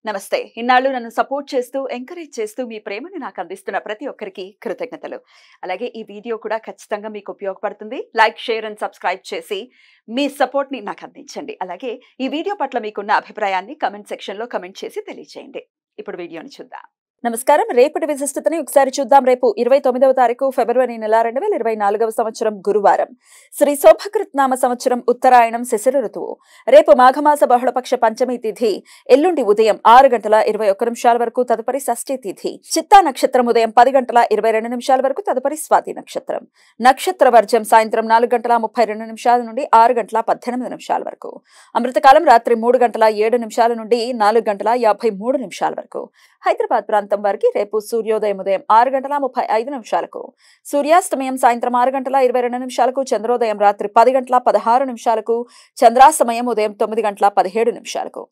నమస్తే. ఇన్నాళ్ళు నన్ను సపోర్ట్ చేస్తూ, ఎంకరేజ్ చేస్తూ మీ ప్రేమను నాకు అందిస్తున్న ప్రతి ఒక్కరికి కృతజ్ఞతలు. అలాగే ఈ వీడియో కూడా ఖచ్చితంగా మీకు ఉపయోగపడుతుంది. లైక్, షేర్ అండ్ సబ్స్క్రైబ్ చేసి మీ సపోర్ట్‌ని నాకు అందించండి. అలాగే ఈ వీడియో పట్ల మీకున్న అభిప్రాయాన్ని కామెంట్ సెక్షన్‌లో కామెంట్ చేసి తెలియజేయండి. ఇప్పుడు వీడియోని చూద్దాం. నమస్కారం. రేపటి విశిష్టతని ఒకసారి చూద్దాం. రేపు 29వ తారీఖు ఫిబ్రవరి నెల 2024వ సంవత్సరం గురువారం. శ్రీ శోభకృత్నామ సంవత్సరం ఉత్తరాయణం శిశిర ఋతువు. రేపు మాఘమాస బహుళపక్ష పంచమి తిథి. ఎల్లుండి ఉదయం 6:21 వరకు తదుపరి షష్ఠి తిథి. చిత్తా నక్షత్రం ఉదయం 10:22 వరకు తదుపరి స్వాతి నక్షత్రం. నక్షత్ర వర్జం సాయంత్రం 4:32 నుండి 6:18 వరకు. అమృతకాలం రాత్రి 3:07 నుండి 4:53 వరకు. హైదరాబాద్ ప్రాంతం వారికి రేపు సూర్యోదయం ఉదయం 6:35 సూర్యాస్తమయం సాయంత్రం 6:22 చంద్రోదయం రాత్రి 10:16 చంద్రాస్తమయం ఉదయం 9:17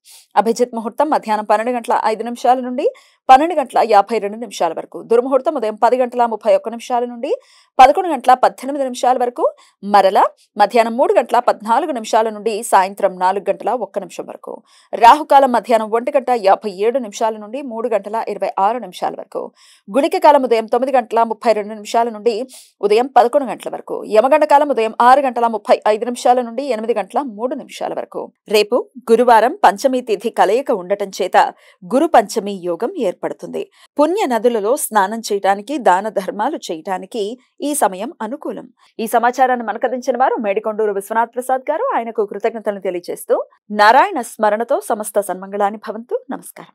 అభిజిత్ ముహూర్తం మధ్యాహ్నం 12:05 నుండి 12:52 వరకు. దుర్ముహూర్తం ఉదయం 10:31 నుండి 11:18 వరకు. మరల మధ్యాహ్నం 3:14 నుండి సాయంత్రం 4:01 వరకు. రాహుకాలం మధ్యాహ్నం 1:57 నుండి 3:26 వరకు. గుళిక కాలం ఉదయం 9:32 నుండి ఉదయం 11 గంటల వరకు. యమగండ కాలం ఉదయం 6:35 నుండి 8:03 వరకు. రేపు గురువారం పంచమి తిథి కలయిక ఉండటం చేత గురు పంచమి యోగం ఏర్పడుతుంది. పుణ్య నదులలో స్నానం చేయటానికి, దాన ధర్మాలు చేయటానికి ఈ సమయం అనుకూలం. ఈ సమాచారాన్ని మనకందించిన వారు మేడికొండూరు విశ్వనాథ్ ప్రసాద్ గారు. ఆయనకు కృతజ్ఞతలు తెలియజేస్తూ నారాయణ స్మరణతో సమస్త సన్మంగళాని భవంతు. నమస్కారం.